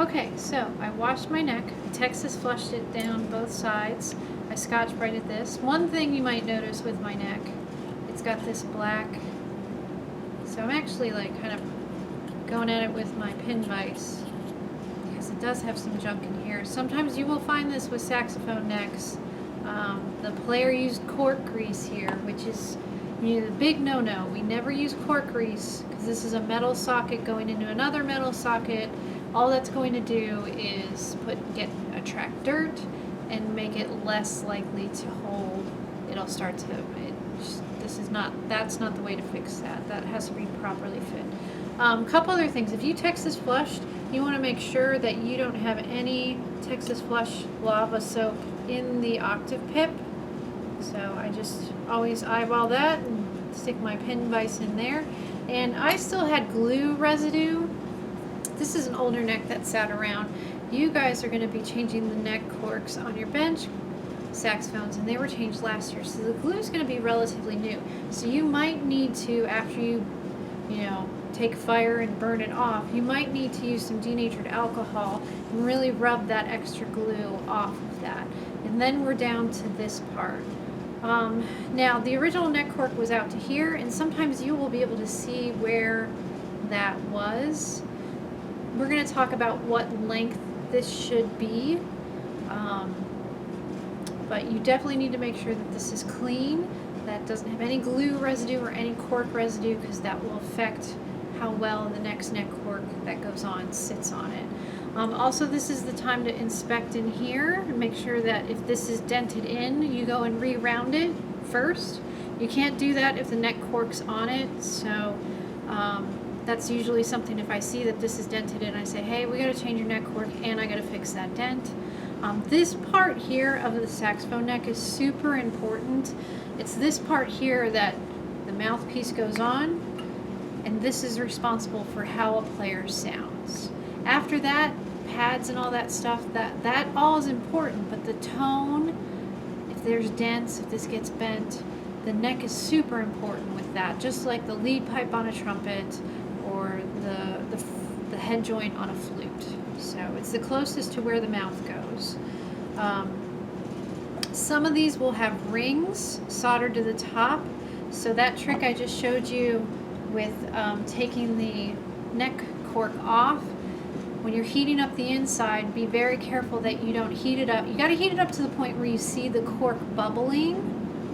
Okay, so I washed my neck. Texas flushed it down both sides. I Scotch-Brighted this. One thing you might notice with my neck, it's got this black, so I'm actually like kind of going at it with my pin vise because it does have some junk in here. Sometimes you will find this with saxophone necks. The player used cork grease here, which is the big no-no. We never use cork grease because this is a metal socket going into another metal socket. All that's going to do is attract dirt and make it less likely to hold. It'll start to, that's not the way to fix that. That has to be properly fit. Couple other things. If you Texas flushed, you want to make sure that you don't have any Texas flush lava soap in the octave pip. So I just always eyeball that and stick my pin vise in there. And I still had glue residue. This is an older neck that sat around. You guys are going to be changing the neck corks on your bench saxophones, and they were changed last year. So the glue is going to be relatively new. So you might need to, after you take fire and burn it off, you might need to use some denatured alcohol and really rub that extra glue off of that. And then we're down to this part. Now the original neck cork was out to here, and sometimes you will be able to see where that was. We're going to talk about what length this should be, but you definitely need to make sure that this is clean, that doesn't have any glue residue or any cork residue, because that will affect how well the next neck cork that goes on sits on it. Also, this is the time to inspect in here and make sure that if this is dented in, you go and re-round it first. You can't do that if the neck cork's on it, so that's usually something. If I see that this is dented in, I say, hey, we got to change your neck cork and I got to fix that dent. This part here of the saxophone neck is super important. It's this part here that the mouthpiece goes on, and this is responsible for how a player sounds. After that, pads and all that stuff, that all is important, but the tone, if there's dents, if this gets bent, the neck is super important with that, just like the lead pipe on a trumpet or the head joint on a flute. So it's the closest to where the mouth goes. Some of these will have rings soldered to the top, so that trick I just showed you with taking the neck cork off, when you're heating up the inside, be very careful that you don't heat it up. You got to heat it up to the point where you see the cork bubbling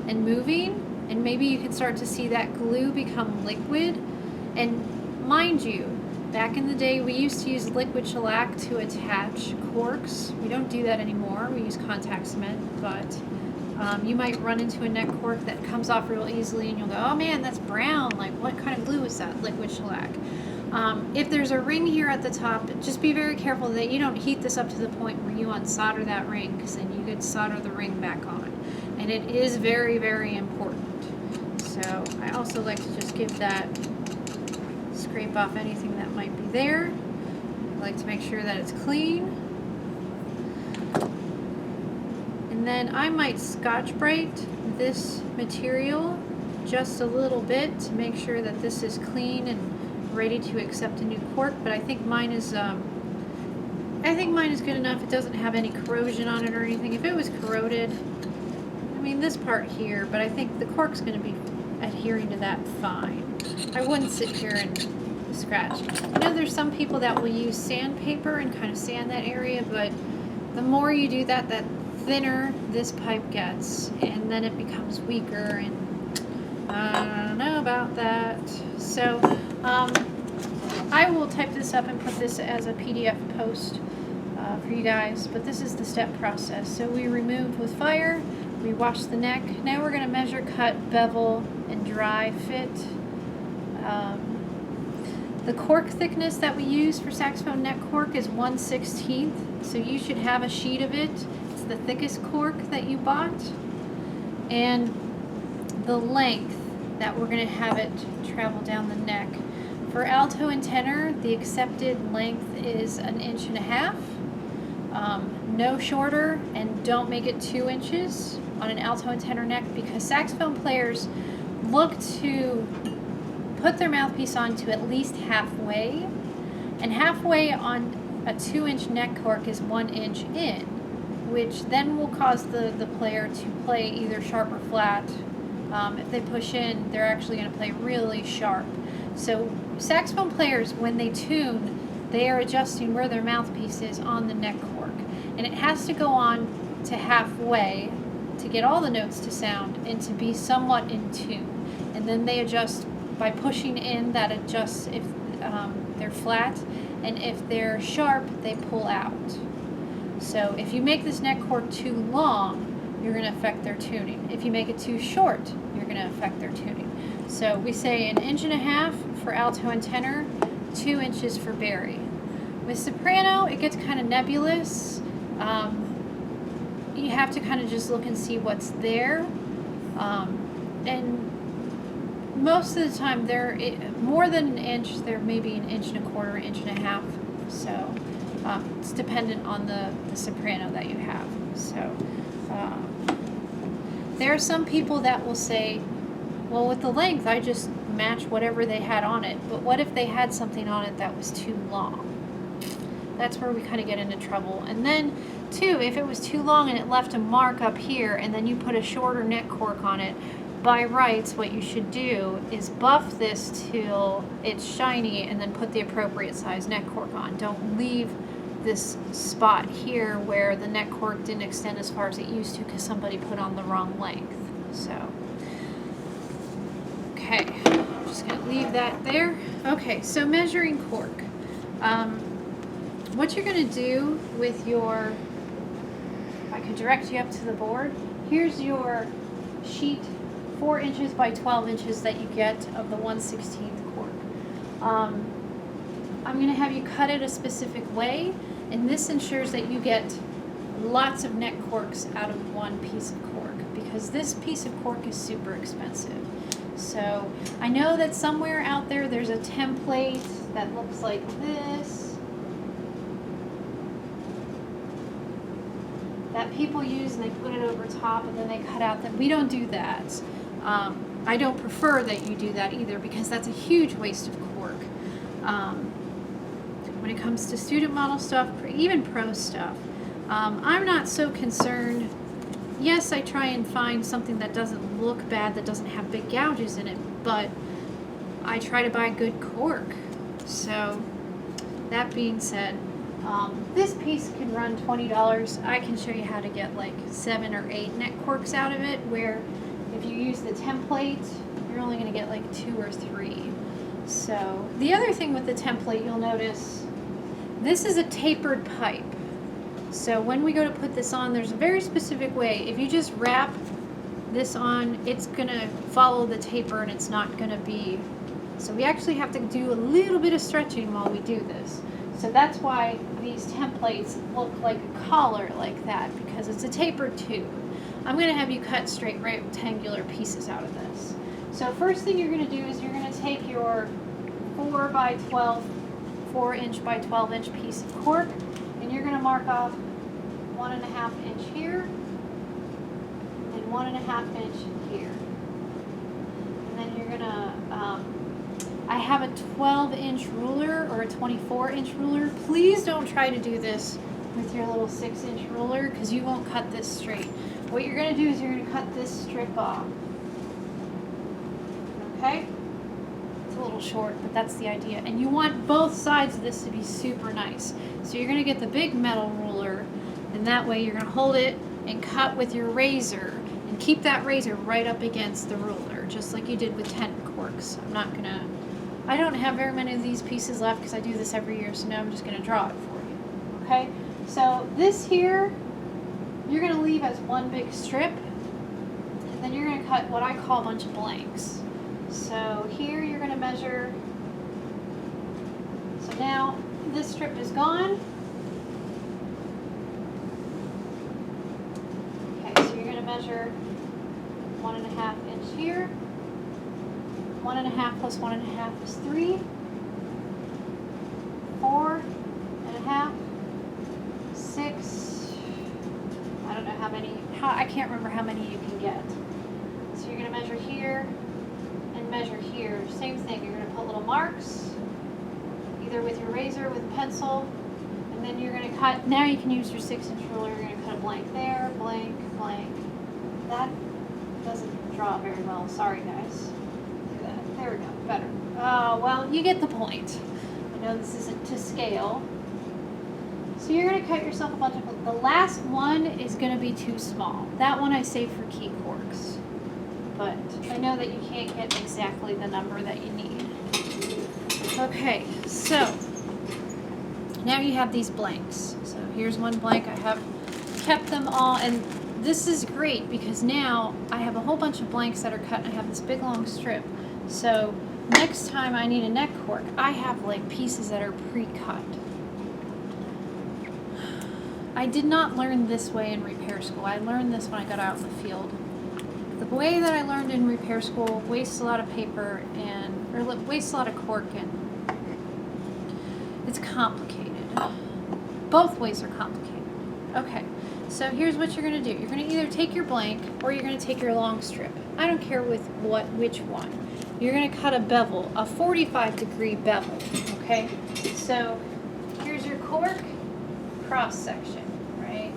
and moving, and maybe you can start to see that glue become liquid. And mind you, back in the day, we used to use liquid shellac to attach corks. We don't do that anymore. We use contact cement, but you might run into a neck cork that comes off real easily, and you'll go, oh man, that's brown. Like, what kind of glue is that? Liquid shellac. If there's a ring here at the top, just be very careful that you don't heat this up to the point where you unsolder that ring, because then you could solder the ring back on. And it is very, very important. So I also like to just give that, scrape off anything that might be there. I like to make sure that it's clean. And then I might Scotch-Brite this material just a little bit to make sure that this is clean and ready to accept a new cork, but I think mine is good enough. It doesn't have any corrosion on it or anything. If it was corroded, I mean this part here, but I think the cork's going to be adhering to that fine. I wouldn't sit here and scratch. I know there's some people that will use sandpaper and kind of sand that area, but the more you do that, that thinner this pipe gets, and then it becomes weaker, and I don't know about that. So I will type this up and put this as a PDF post for you guys, but this is the step process. So we removed with fire, we washed the neck. Now we're going to measure, cut, bevel, and dry fit. The cork thickness that we use for saxophone neck cork is 1/16, so you should have a sheet of it. It's the thickest cork that you bought. And the length that we're going to have it travel down the neck. For alto and tenor, the accepted length is 1.5 inches. No shorter, and don't make it 2 inches on an alto and tenor neck, because saxophone players look to put their mouthpiece on to at least halfway, and halfway on a 2-inch neck cork is 1 inch in, which then will cause the player to play either sharp or flat. If they push in, they're actually going to play really sharp. So saxophone players, when they tune, they are adjusting where their mouthpiece is on the neck cork. And it has to go on to halfway to get all the notes to sound and to be somewhat in tune. And then they adjust by pushing in, that adjusts if they're flat, and if they're sharp, they pull out. So if you make this neck cork too long, you're going to affect their tuning. If you make it too short, you're going to affect their tuning. So we say 1.5 inches for alto and tenor, 2 inches for bari. With soprano, it gets kind of nebulous. You have to kind of just look and see what's there. And most of the time, they're more than 1 inch. They're maybe 1.25 inches, 1.5 inches. So it's dependent on the soprano that you have. So there are some people that will say, well, with the length, I just match whatever they had on it. But what if they had something on it that was too long? That's where we kind of get into trouble. And then, too, if it was too long and it left a mark up here, and then you put a shorter neck cork on it, by rights, what you should do is buff this till it's shiny and then put the appropriate size neck cork on. Don't leave this spot here where the neck cork didn't extend as far as it used to because somebody put on the wrong length. So, okay, I'm just going to leave that there. Okay, so measuring cork. What you're going to do with your, if I could direct you up to the board, here's your sheet, 4 inches by 12 inches that you get of the 1/16 cork. I'm going to have you cut it a specific way, and this ensures that you get lots of neck corks out of one piece of cork, because this piece of cork is super expensive. So I know that somewhere out there there's a template that looks like this that people use, and they put it over top and then they cut out that. We don't do that. I don't prefer that you do that either, because that's a huge waste of cork. When it comes to student model stuff, even pro stuff, I'm not so concerned. Yes, I try and find something that doesn't look bad, that doesn't have big gouges in it, but I try to buy good cork. So that being said, this piece can run $20. I can show you how to get like 7 or 8 neck corks out of it, where if you use the template, you're only going to get like 2 or 3. So the other thing with the template, you'll notice this is a tapered pipe. So when we go to put this on, there's a very specific way. If you just wrap this on, it's going to follow the taper and it's not going to be. So we actually have to do a little bit of stretching while we do this. So that's why these templates look like a collar like that, because it's a tapered tube. I'm going to have you cut straight rectangular pieces out of this. So first thing you're going to do is you're going to take your 4 inch by 12 inch piece of cork, and you're going to mark off 1.5 inch here and 1.5 inch here. And then you're going to, I have a 12 inch ruler or a 24 inch ruler. Please don't try to do this with your little 6 inch ruler, because you won't cut this straight. What you're going to do is you're going to cut this strip off. Okay? It's a little short, but that's the idea. And you want both sides of this to be super nice. So you're going to get the big metal ruler, and that way you're going to hold it and cut with your razor, and keep that razor right up against the ruler, just like you did with tenor corks. I don't have very many of these pieces left because I do this every year, so now I'm just going to draw it for you. Okay? So this here, you're going to leave as one big strip, and then you're going to cut what I call a bunch of blanks. So here you're going to measure. So now this strip is gone. Okay, so you're going to measure 1.5 inch here. 1.5 plus 1.5 is 3. 4.5. 6. I don't know how many. I can't remember how many you can get. So you're going to measure here and measure here. Same thing. You're going to put little marks, either with your razor, with a pencil, And then you're going to cut, now you can use your 6-inch ruler, you're going to cut a blank there, blank, blank. That doesn't draw very well, sorry guys. Look at that, there we go, better. Well, you get the point. I know this isn't to scale. So you're going to cut yourself a bunch of, the last one is going to be too small. That one I save for key corks. But I know that you can't get exactly the number that you need. Okay, so now you have these blanks. So here's one blank. I have kept them all, and this is great because now I have a whole bunch of blanks that are cut and I have this big long strip. So next time I need a neck cork, I have like pieces that are pre-cut. I did not learn this way in repair school. I learned this when I got out in the field. The way that I learned in repair school wastes a lot of paper or wastes a lot of cork, and it's complicated. Both ways are complicated. Okay, so here's what you're going to do. You're going to either take your blank or you're going to take your long strip. I don't care which one. You're going to cut a bevel, a 45-degree bevel, okay? So here's your cork cross section, right?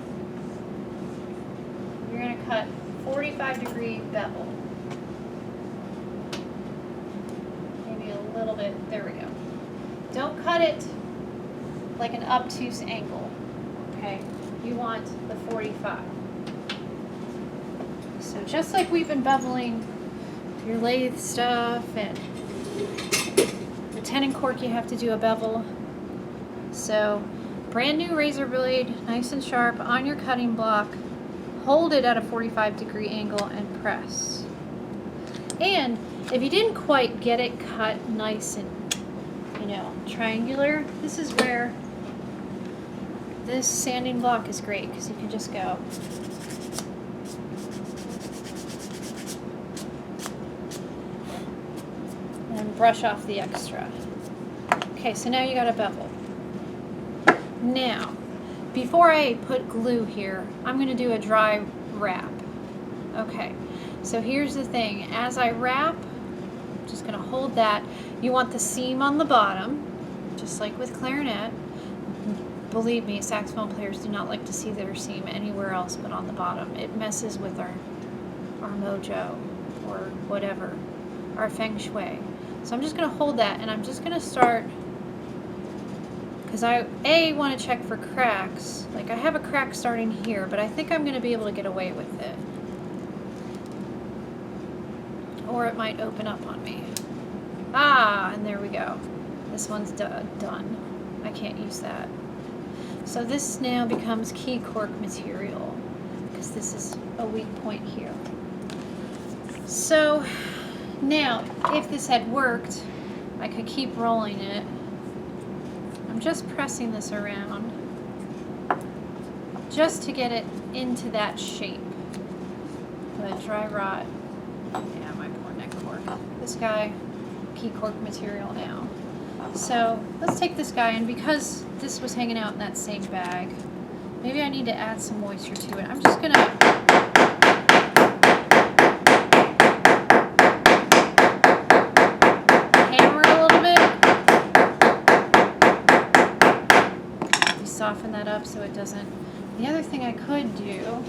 You're going to cut 45-degree bevel. Maybe a little bit, there we go. Don't cut it like an obtuse angle, okay? You want the 45. So just like we've been beveling your lathe stuff and the tenon cork, you have to do a bevel. So brand new razor blade, nice and sharp on your cutting block. Hold it at a 45-degree angle and press. And if you didn't quite get it cut nice and, triangular, this is where this sanding block is great because you can just go and brush off the extra. Okay, so now you got a bevel. Now, before I put glue here, I'm going to do a dry wrap. Okay, so here's the thing. As I wrap, I'm just going to hold that. You want the seam on the bottom, just like with clarinet. Believe me, saxophone players do not like to see their seam anywhere else but on the bottom. It messes with our mojo or whatever, our feng shui. So I'm just going to hold that, and I'm just going to start, because I want to check for cracks. Like I have a crack starting here, but I think I'm going to be able to get away with it. Or it might open up on me. Ah, and there we go. This one's done. I can't use that. So this now becomes key cork material because this is a weak point here. So now, if this had worked, I could keep rolling it. I'm just pressing this around just to get it into that shape. But dry rot, yeah, my poor neck cork. This guy, key cork material now. So let's take this guy, and because this was hanging out in that same bag, maybe I need to add some moisture to it. I'm just gonna hammer a little bit. Soften that up so it doesn't. The other thing I could do,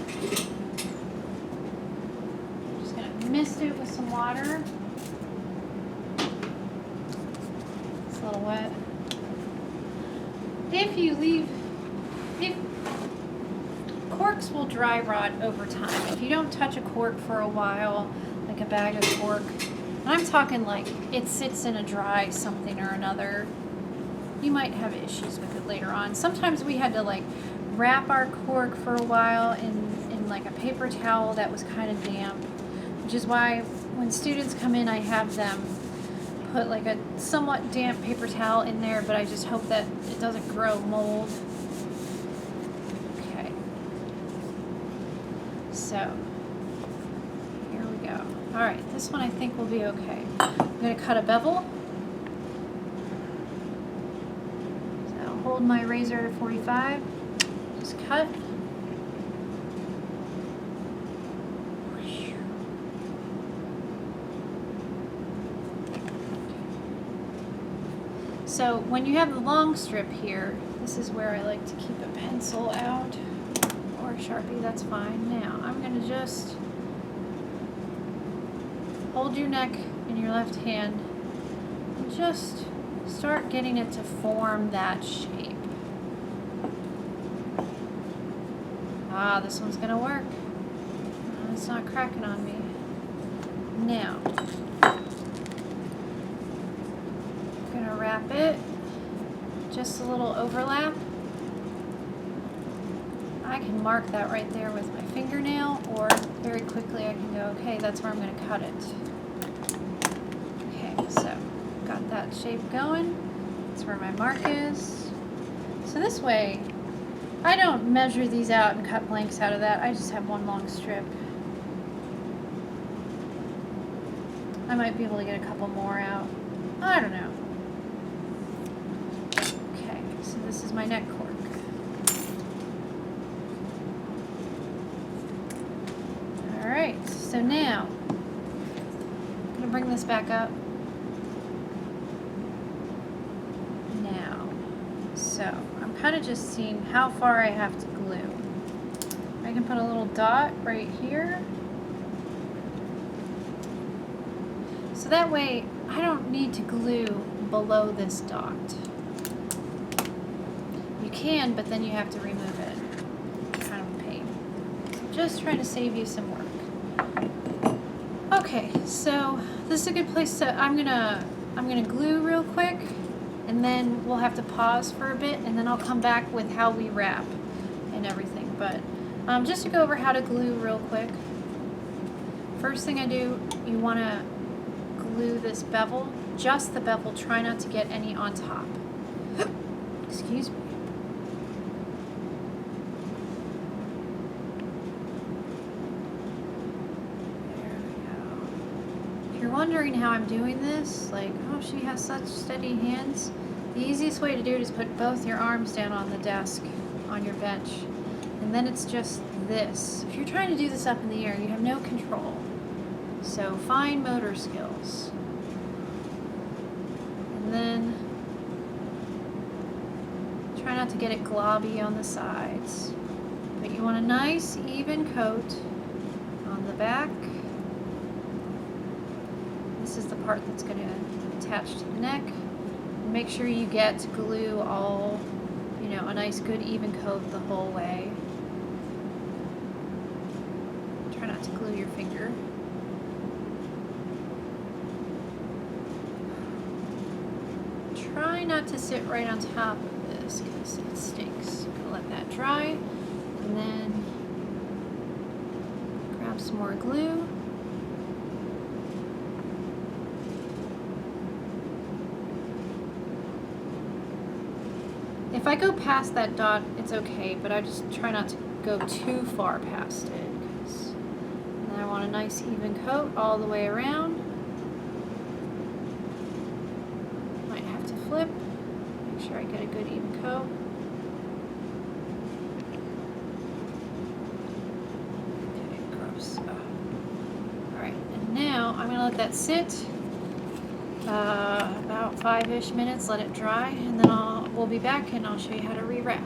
I'm just gonna mist it with some water. It's a little wet. If corks will dry rot over time. If you don't touch a cork for a while, like a bag of cork, and I'm talking like it sits in a dry something or another, you might have issues with it later on. Sometimes we had to like wrap our cork for a while in like a paper towel that was kind of damp, which is why when students come in, I have them put like a somewhat damp paper towel in there, but I just hope that it doesn't grow mold. Okay. So, here we go. All right, this one I think will be okay. I'm gonna cut a bevel. So I'll hold my razor at 45, just cut. So when you have the long strip here, This is where I like to keep a pencil out, or a Sharpie, that's fine. Now, I'm gonna just hold your neck in your left hand and just start getting it to form that shape. Ah, this one's gonna work. It's not cracking on me. Now, I'm gonna wrap it, just a little overlap. I can mark that right there with my fingernail, or very quickly I can go, okay, that's where I'm gonna cut it. Okay, so got that shape going. That's where my mark is. So this way, I don't measure these out and cut blanks out of that. I just have one long strip. I might be able to get a couple more out. I don't know. Okay, so this is my neck cork. Alright, so now, I'm going to bring this back up. Now, so I'm kind of just seeing how far I have to glue. I can put a little dot right here. So that way, I don't need to glue below this dot. You can, but then you have to remove it. It's kind of a pain. So just trying to save you some work. Okay, so this is a good place to, I'm gonna glue real quick, and then we'll have to pause for a bit, and then I'll come back with how we wrap and everything. But just to go over how to glue real quick. First thing I do, you wanna glue this bevel, just the bevel, try not to get any on top. Excuse me. There we go. If you're wondering how I'm doing this, like, oh, she has such steady hands, the easiest way to do it is put both your arms down on the desk, on your bench, and then it's just this. If you're trying to do this up in the air, you have no control. So fine motor skills. And then try not to get it globby on the sides. But you want a nice even coat on the back. This is the part that's going to attach to the neck. And make sure you get glue all, you know, a nice good even coat the whole way. Try not to glue your finger. Try not to sit right on top of this because it stinks. I'm gonna let that dry, and then grab some more glue. If I go past that dot, it's okay, but I just try not to go too far past it. And then I want a nice even coat all the way around. Flip, make sure I get a good even coat. Okay, gross. Alright, and now I'm going to let that sit about 5-ish minutes, let it dry, and then we'll be back and I'll show you how to rewrap.